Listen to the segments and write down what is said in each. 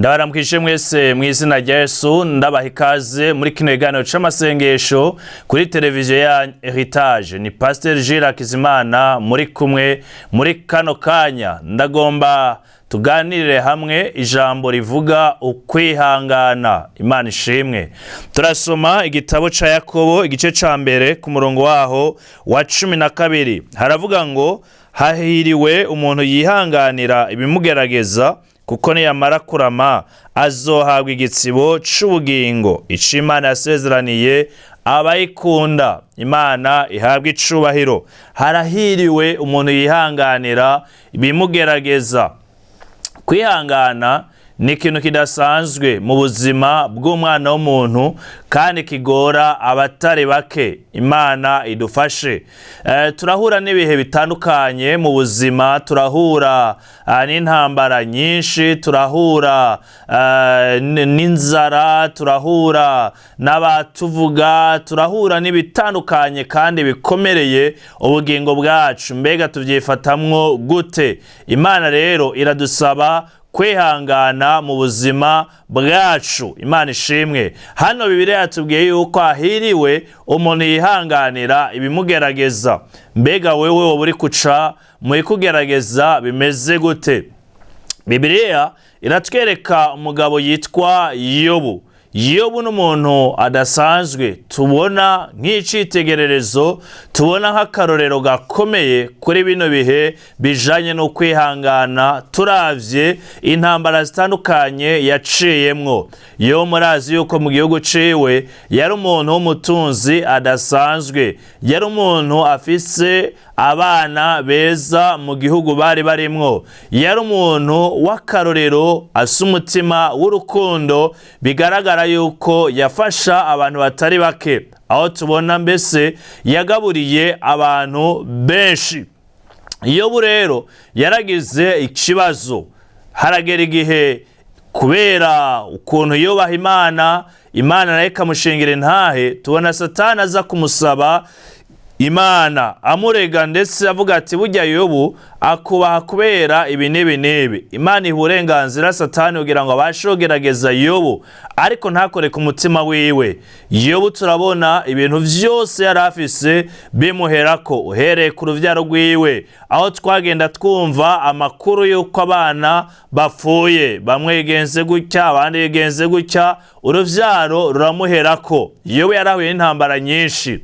Ndabaramukije mwese mu izina rya Yesu, ndabaha ikaze muri kino kiganiro c'amasengesho kuri televiziyo ya Heritage. Ni Pastor Jules HAKIZIMANA muri kumwe muri kano kanya. Ndagomba tuganirire hamwe ijambo rivuga ukwihangana. Imana ishimwe. Turasoma igitabo ca Yakobo igice ca mbere ku murongo waho wa 12. Haravuga ngo hahiriwe umuntu yihanganira ibimugerageza, kuko niyamara kurama azohabwa igitsibo c'ubugingo, ico Imana yasezeraniye abayikunda. Imana ihabwa icubahiro. Harahiriwe umuntu yihanganira ibimugerageza. Kwihangana ni ikintu kidasanzwe mu buzima bw'umwana w'umuntu kandi kigora abatari bake. Imana idufashe. Turahura n'ibihe bitandukanye mu buzima, turahura n'intambara nyinshi, turahura n'inzara, turahura n'abatuvuga, turahura n'ibitandukanye kandi bikomereye ubugingo bwacu. Mbega tuvyifatamwo gute? Imana rero iradusaba kwihangana mu buzima bwacu. Imana ishimwe. Hano Bibiliya yatubwiye yuko ahiriwe umuntu yihanganira ibimugerageza. Mbega wewe woba uri kuca mu ikugerageza bimeze gute? Bibiliya iratwereka umugabo yitwa Yobu. Yobu n'umuntu adasanzwe, tubona nk'icitegererezo, tubona nk'akarorero gakomeye kuri bino bihe bijanye no kwihangana. Turavye intambara zitandukanye yaciyemwo. Yobu murazi yuko mu gihugu ciwe yari umuntu w'umutunzi adasanzwe, yari umuntu afise abana beza mu gihugu bari barimwo, yari umuntu w'akarorero, asa umutima w'urukundo, bigaragara yuko yafasha abantu batari bake, aho tubona mbese yagaburiye abantu benshi. Yobu rero yaragize ikibazo. Haragera igihe kubera ukuntu yubaha Imana, Imana nayo ikamushingira intahe, tubona Satani aza kumusaba Imana, amurega ndetse avuga ati burya Yobu akubaha kubera ibi n'ibi n'ibi. Imana iha uburenganzira Satani kugira ngo abashe kugerageza Yobu, ariko ntakore ku mutima wiwe. Yobu turabona ibintu vyose yari afise bimuherako, uhereye ku ruvyaro rwiwe, aho twagenda twumva amakuru yuko abana bapfuye, bamwe yigenze gutya abandi yigenze gutya, uruvyaro ruramuherako. Yobu yarahuye n'intambara nyinshi.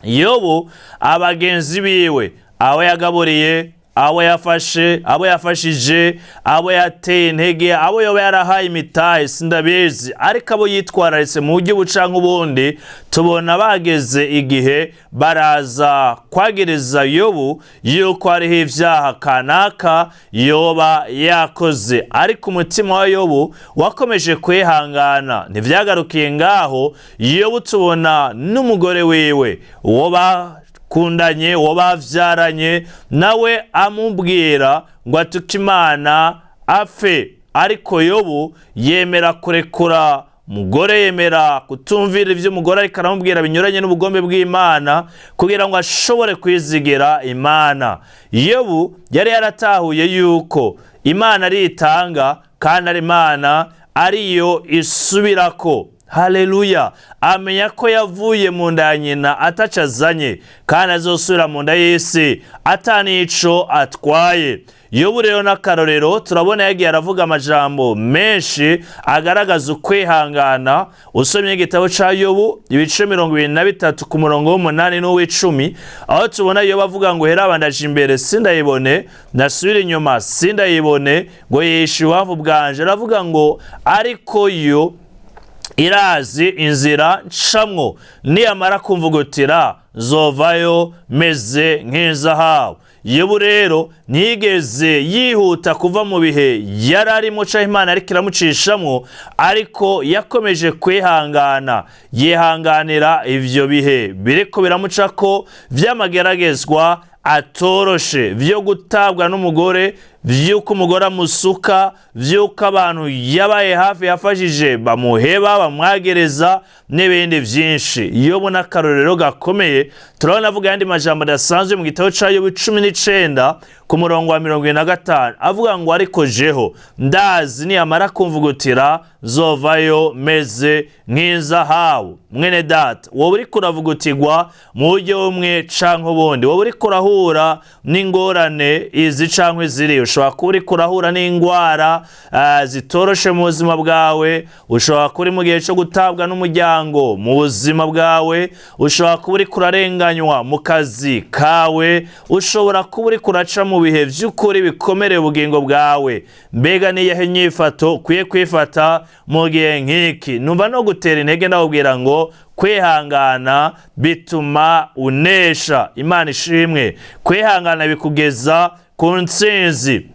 Yobu abagenzi biwe, abo yagaburiye, abo yafashe, abo yafashije, abo yateye intege, abo yoba yarahaye imitahe sindabizi, ariko abo yitwararitse mu buryo bucanke ubundi, tubona bageze igihe baraza kwagiriza Yobu yuko hariho ivyaha kanaka yoba yakoze. Ariko umutima wa Yobu wakomeje kwihangana. Ntivyagarukiye ngaho. Yobu tubona n'umugore wiwe, uwo bakundanye, uwo bavyaranye, nawe amubwira ngo atuke Imana apfe. Ariko Yobu yemera kurekura umugore, yemera kutumvira ivyo umugore ariko aramubwira binyuranye n'ubugombe bw'Imana, kugira ngo ashobore kwizigera Imana. Yobu yari yaratahuye yuko Imana ari itanga kandi ari Imana ariyo isubirako. Haleluya. Amenya ko yavuye mu nda ya nyina atacazanye, kandi azosubira mu nda y'isi atanico atwaye. Yobu rero n'akarorero, turabona yagiye aravuga amajambo menshi agaragaza ukwihangana. Usomye igitabo ca Yobu ibice 23 ku murongo w'8 n'uw'10, aho tubona Yobu avuga ngo hera bandaje imbere sindayibone, nasubira inyuma sindayibone, ngo yishe iwavu bwanje. Aravuga ngo ariko yo irazi inzira ncamwo, niyamara kumvugutira zovayo meze nk'izahabu. Yobu rero ntiyigeze yihuta kuva mu bihe yari arimo ca Imana ariko iramucishamwo, ariko yakomeje kwihangana, yihanganira ivyo bihe biriko biramucako vy'amageragezwa atoroshe, vyo gutabwa n'umugore vy'uko umugore amusuka, vy'uko abantu yabaye hafi yafashije bamuheba bamwagereza n'ibindi vyinshi. Yobu n'akarorero gakomeye. Turabona avuga yandi majambo adasanzwe mu gitabo ca Yobu 19 ku murongo wa 25 avuga ngo ariko jeho ndazi niyamara kumvugutira zovayo meze nk'izahabu. Mwene data, wowe uriko uravugutirwa mu buryo bumwe canke ubundi, wowe uriko urahura n'ingorane izi canke ziri, ushobora kuba uriko urahura n'ingwara zitoroshe mu buzima bwawe, ushobora kuba uri mu gihe cyo gutabwa n'umuryango mu buzima bwawe, ushobora kuba uriko urarenganywa mu kazi kawe, ushobora kuba uriko uraca mu bihe vy'ukuri bikomere ubugingo bwawe. Mbega niyahe nyifato ukwiye kwifata mu gihe nk'iki? Numva no gutera intege ndakubwira ngo kwihangana bituma unesha. Imana ishimwe. Kwihangana bikugeza ku ntsinzi.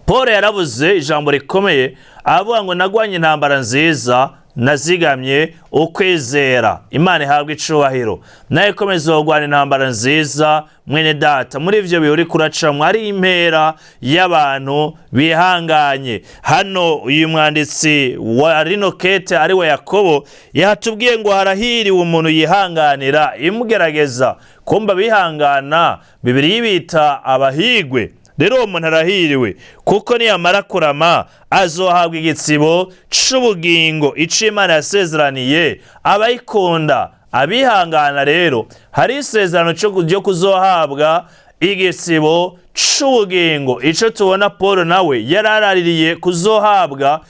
Paul yaravuze ijambo rikomeye avuga ngo nagwanye intambara nziza, nazigamye ukwizera. Imana ihabwa icubahiro. Nawe komeza kugwana intambara nziza mwene data. Muri ivyo bihe uriko uracamwo ari impera y'abantu bihanganye. Hano uyu mwanditsi wa rino kete ari we Yakobo yatubwiye ngo harahiriwe umuntu yihanganira imugerageza. Kumba bihangana Bibiliya ibita abahigwe. Rero uwo muntu arahiriwe kuko niyamara kurama azohabwa igitsibo c'ubugingo ico Imana yasezeraniye abayikunda. Abihangana rero hari isezerano ryo kuzohabwa igitsibo c'ubugingo, ico tubona Paul nawe yararaririye kuzohabwa,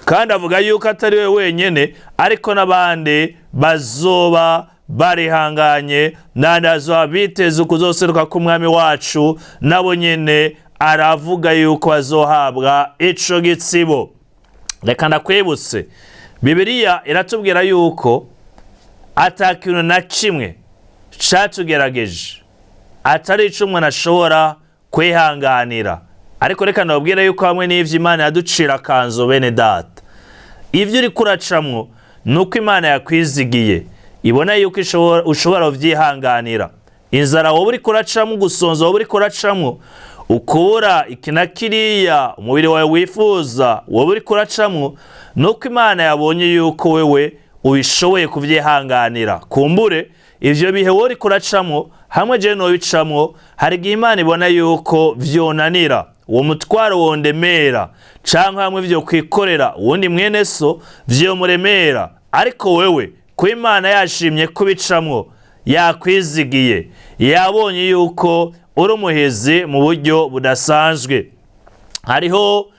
kandi avuga yuko atari we wenyene ariko n'abandi bazoba barihanganye nandazo biteze kuzoseruka k'umwami wacu nabo nyene aravuga yuko bazohabwa ico gitsibo. Reka ndakwibutse, Bibiliya iratubwira yuko atakintu na kimwe catugerageje atari ico umuntu ashobora kwihanganira. Ariko reka ndababwira yuko hamwe n'ivyo Imana yaducira akanzo bene data, ivyo uriko uracamwo nuko Imana yakwizigiye, ibona yuko ushobora kuvyihanganira. Inzara wowe uriko uracamwo, gusonza wowe uriko uracamwo, ukubura iki na kiriya umubiri wawe wifuza wowe uriko uracamwo, nuko Imana yabonye yuko wewe ubishoboye kuvyihanganira. Kumbure ivyo bihe wowe uriko uracamwo hamwe je nobicamwo, hari igihe Imana ibona yuko vyonanira, uwo mutwaro wondemera, canke hamwe vyo kwikorera uwundi mwene so vyomuremera. Ariko wewe ko Imana yashimye kubicamwo, yakwizigiye, yabonye yuko uri umuhizi mu buryo budasanzwe. Hariho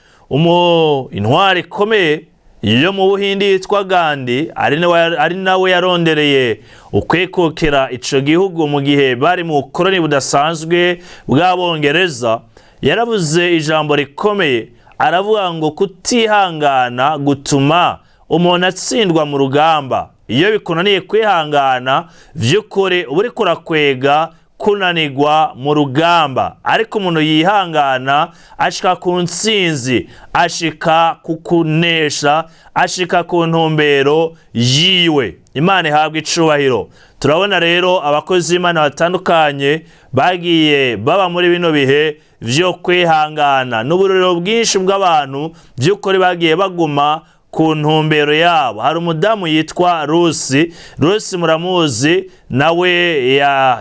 intwari ikomeye yo mu Buhindi yitwa Gandhi, ari nawe yarondereye ukwikukira ico gihugu mu gihe bari mu bukoroni budasanzwe bw'Abongereza. Yaravuze ijambo rikomeye, aravuga ngo kutihangana gutuma umuntu atsindwa mu rugamba. Iyo bikunaniye kwihangana vy'ukuri uba uriko urakwega kunanirwa mu rugamba. Ariko umuntu yihangana ashika ku ntsinzi, ashika ku kunesha, ashika ku ntumbero yiwe. Imana ihabwa icubahiro. Turabona rero abakozi b'Imana batandukanye bagiye baba muri bino bihe vyo kwihangana, n'uburero bwinshi bw'abantu vy'ukuri bagiye baguma ku ntumbero yabo. Hari umudamu yitwa Rusi muramuzi, nawe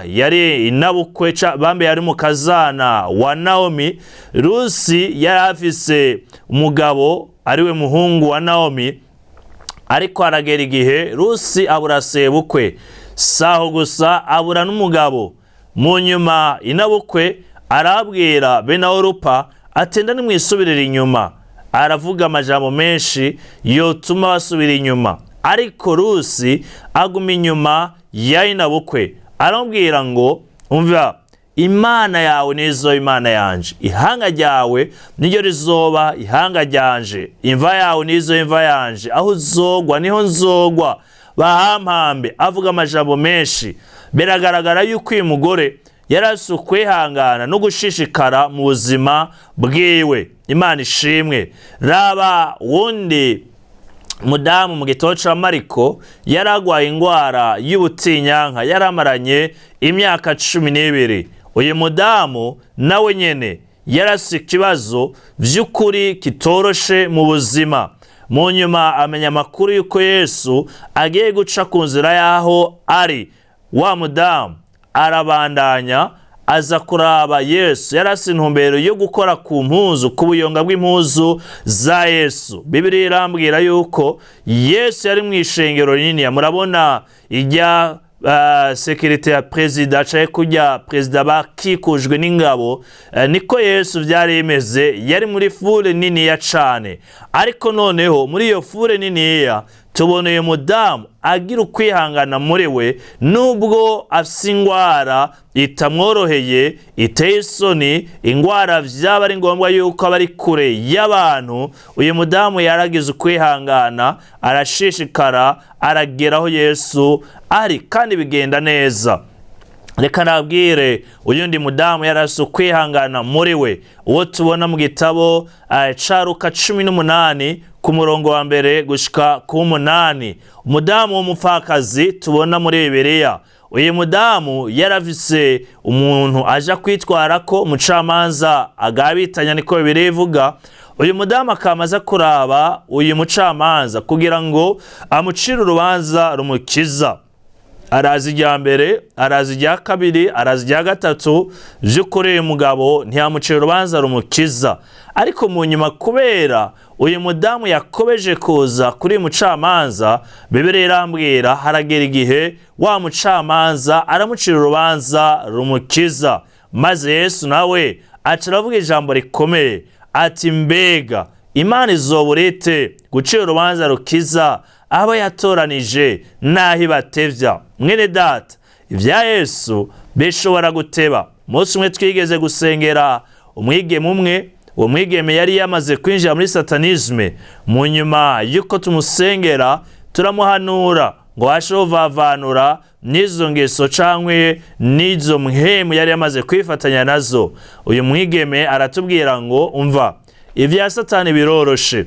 yari inabukwe bambe yari mu kazana wa Naomi. Rusi yari afise umugabo ariwe muhungu wa Naomi, ariko aragera igihe Rusi abura sebukwe, saho gusa abura n'umugabo. Mu nyuma inabukwe arabwira Benaorupa atenda nimwisubirira inyuma, aravuga amajambo menshi yotuma basubira inyuma. Ariko Rusi aguma inyuma ya inabukwe, arambwira ngo umva, Imana yawe nizo Imana yanje, ihanga ryawe niryo rizoba ihanga ryanje, imva yawe nizo imva yanje, aho uzogwa niho nzogwa, bahampambe. Avuga amajambo menshi. Biragaragara yuko uyu mugore yarasi ukwihangana no gushishikara mu buzima bwiwe. Imana ishimwe. Raba wundi mudamu mu gitabo ca Mariko yaragwaye ingwara y'ubutinyanka, yaramaranye imyaka 12. Uyu mudamu nawe nyene yarasi ikibazo by'ukuri kitoroshe mu buzima. Mu nyuma amenya amakuru yuko Yesu agiye guca ku nzira yaho ari. Wa mudamu arabandanya aza kuraba Yesu, yarasi intumbero yo gukora ku mpuzu, ku buyonga bw'impuzu za Yesu. Bibiliya irambwira yuko Yesu yari mu ishengero rinini. Murabona ijya sekirite ya perezida caye kujya perezida bakikujwe n'ingabo, niko Yesu byari bimeze. Yari muri fure nini ya cane, ariko noneho muri iyo fure nini ya tuboneye mudamu agira ukwihangana muri we, nubwo afise ingwara itamworoheye, iteye isoni, ingwara vyaba ari ngombwa yuko abari kure y'abantu. Uyu mudamu yaragize ukwihangana, arashishikara, arageraho Yesu ari, kandi bigenda neza. Reka nabwire uyundi mudamu yarasi ukwihangana muri we, uwo tubona mu gitabo ca Luka 18 ku murongo wa mbere gushika ku 8. Umudamu w'umupfakazi tubona muri Bibiliya. Uyu mudamu yaravise umuntu aja kwitwara ko umucamanza agabitanya, niko Bibiliya ivuga. Uyu mudamu akamaza kuraba uyu mucamanza kugira ngo amucire urubanza rumukiza. Arazi irya mbere, arazi irya kabiri, arazi irya gatatu, vy'ukuri uyu mugabo ntiyamucira urubanza rumukiza. Ariko mu nyuma kubera uyu mudamu yakobeje kuza kuri uyu mucamanza, Bibiliya irambwira haragera igihe wa mucamanza aramucira urubanza rumukiza. Maze Yesu nawe acaravuga ijambo rikomeye ati, mbega Imana izoburite gucira urubanza rukiza abo yatoranije naho ibatevya? Mwene data, ibya Yesu bishobora guteba. Umunsi umwe twigeze gusengera umwigeme umwe. Uwo mwigeme yari yamaze kwinjira muri satanisme. Mu nyuma yuko tumusengera turamuhanura ngo ashovavanura n'izo ngeso cankwe n'izo mpemu yari yamaze kwifatanya nazo. Uyu mwigeme aratubwira ngo umva, ibya Satani biroroshe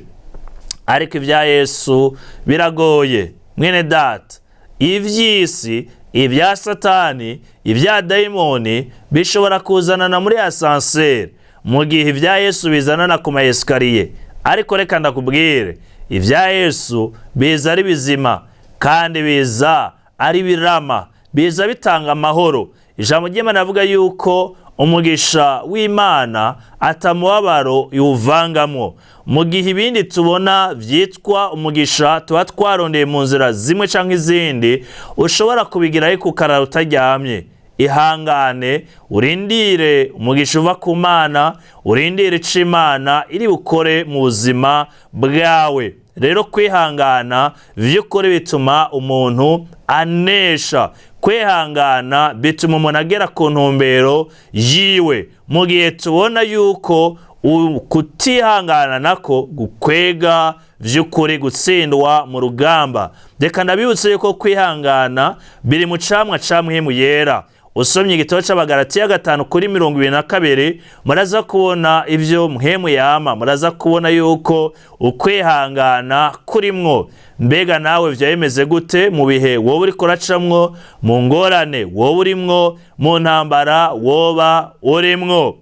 ariko ibya Yesu biragoye. Mwene data, ivy'isi, ibya Satani, ibya daimoni bishobora kuzanana muri ascenseur, mu gihe ibya Yesu bizanana ku maesikariye. Ariko reka ndakubwire, ibya Yesu biza ari bizima kandi biza ari birama, biza bitanga amahoro. Ijambo ry'Imana avuga yuko umugisha w'Imana atamubabaro yuvangamwo. Mu gihe ibindi tubona vyitwa umugisha tuba twarondeye mu nzira zimwe canke izindi, ushobora kubigira ariko ukarara utaryamye. Ihangane, urindire umugisha uva ku Mana, urindire ico Imana iri bukore mu buzima bwawe. Rero kwihangana vy'ukuri bituma umuntu anesha. Kwihangana bituma umuntu agera ku ntumbero yiwe. Mu gihe tubona yuko kutihangana nako gukwega vy'ukuri gutsindwa mu rugamba. Reka ndabibutse yuko kwihangana biri mu camwa ca mpwemu yera. Usomye igitabo c'Abagalatiya 5:22 muraza kubona ivyo mpwemu yama. Muraza kubona yuko ukwihangana kurimwo. Mbega nawe vyayemeze gute mu bihe wowe uriko uracamwo, mu ngorane wowe urimwo, mu ntambara woba urimwo?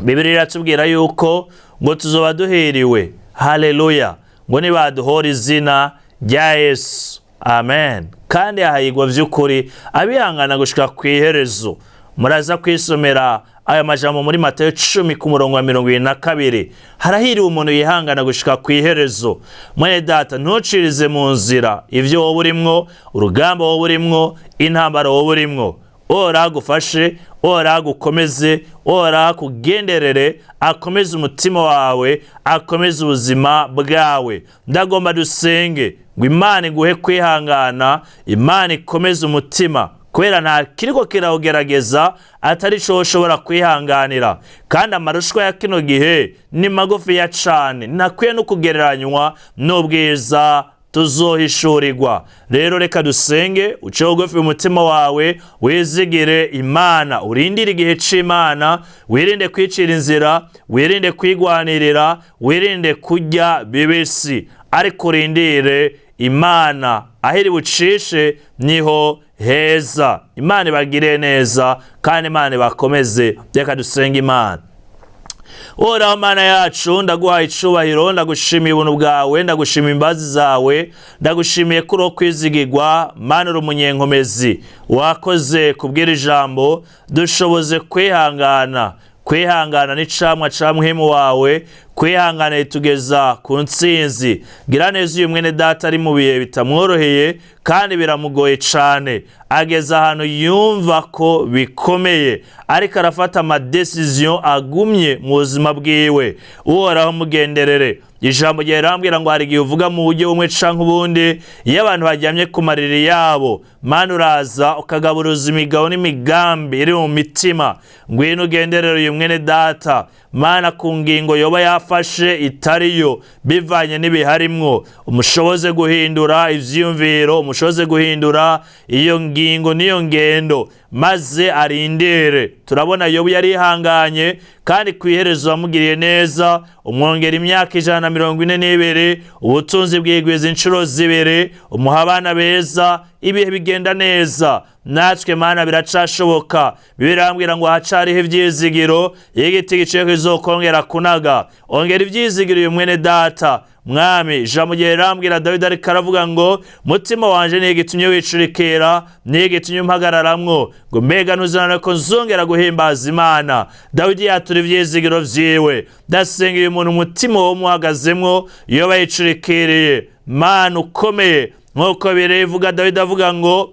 Bibiliya iratubwira yuko ngo tuzoba duhiriwe. Haleluya! Ngo nibaduhora izina rya Yesu. Amen. Kandi ahayigwa vy'ukuri abihangana gushika kw'iherezo. Muraza kwisomera aya majambo muri Matayo 10 ku murongo wa 22. Harahiriwe umuntu yihangana gushika kw'iherezo. Mwene data, ntucirize mu nzira ivyo wowe urimwo, urugamba wowe urimwo, intambara wowe urimwo. Ora agufashe, ora agukomeze, ora akugenderere, akomeze umutima wawe, akomeze ubuzima bwawe. Ndagomba dusenge ngo Imana iguhe kwihangana, Imana ikomeze umutima, kubera nta kiriko kirawugerageza atari co ushobora kwihanganira. Kandi amarushwa ya kino gihe ni magufi ya cane, ntakwiye no kugereranywa n'ubwiza tuzohishurirwa. Rero reka dusenge, uce bugufi umutima wawe, wizigire Imana, urindire igihe c'Imana, wirinde kwicira inzira, wirinde kwigwanirira, wirinde kurya bibisi, ariko urindire Imana. Ahiri bucishe niho heza. Imana ibagire neza kandi Imana ibakomeze. Reka dusenge. Imana, Uhoraho Mana yacu, ndaguhaye icubahiro, ndagushimiye ubuntu bwawe, ndagushimiye imbabazi zawe, ndagushimiye ko uri kwizigirwa. Mana uri umunyenkomezi, wakoze kubwira ijambo, dushoboze kwihangana n'icamwa ca muhemu wawe, kwihangana itugeza ku ntsinzi. Gira neza uyu mwene data ari mu bihe bitamworoheye kandi biramugoye cane, ageza ahantu yumva ko bikomeye, ariko arafata amadecision agumye mu buzima bwiwe. Uhoraho mugenderere. Ijambo ryawe rirambwira ngo hari igihe uvuga mu buryo bumwe canke ubundi iyo abantu baryamye ku mariri yabo. Mana uraza ukagaburuza imigabo n'imigambi iri mu mitima. Ngwino ugenderere uyu mwene data, Mana, ku ngingo yoba yafashe itariyo bivanye n'ibiharimwo, umushoboze guhindura ivyiyumviro, umushoboze guhindura iyo ngingo n'iyo ngendo, maze arindire. Turabona Yobu yarihanganye kandi kwiherezo wamugiriye neza, umwongera imyaka 142, ubutunzi bwigwiza incuro 2, umuha abana beza, ibihe bigenda neza. Natwe Mana biracashoboka. Birambwira ngo hacariho ivyizigiro, igiti giciye kizokongera kunaga. Ongera ivyizigiro uyu mwene data. Mwami, ijambo ryawe rirambwira Dawidi ariko aravuga ngo mutima wanje niyo gitumye wicurikira, niyo gitumye mpagararamwo, ngo mbega ntuzanane ko nzongera guhimbaza Imana. Dawidi yatura ivyizigiro vyiwe. Ndasenga uyu muntu umutima wo muhagazemwo yoba yicurikiriye. Mana ukomeye, nk'uko birevuga Dawidi avuga ngo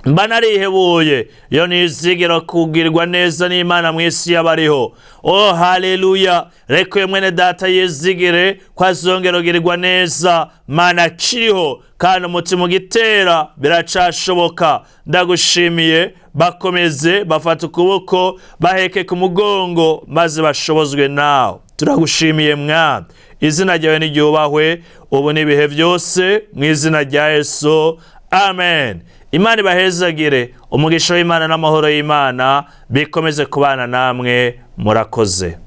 mba narihebuye iyo nizigiro kugirwa neza n'Imana mw'isi y'abariho. Oh haleluya. Reka uyu mwene data yizigire ko azongera kugirirwa neza. Mana kiriho kandi umutima ugitera, biracashoboka. Ndagushimiye. Bakomeze, bafata ukuboko, baheke ku mugongo, maze bashobozwe nawe. Turagushimiye Mwami. Izina ryawe niryubahwe ubu n'ibihe byose, mu izina rya Yesu. Amen. Imana ibahezagire. Umugisha w'Imana n'amahoro y'Imana bikomeze kubana namwe. Murakoze.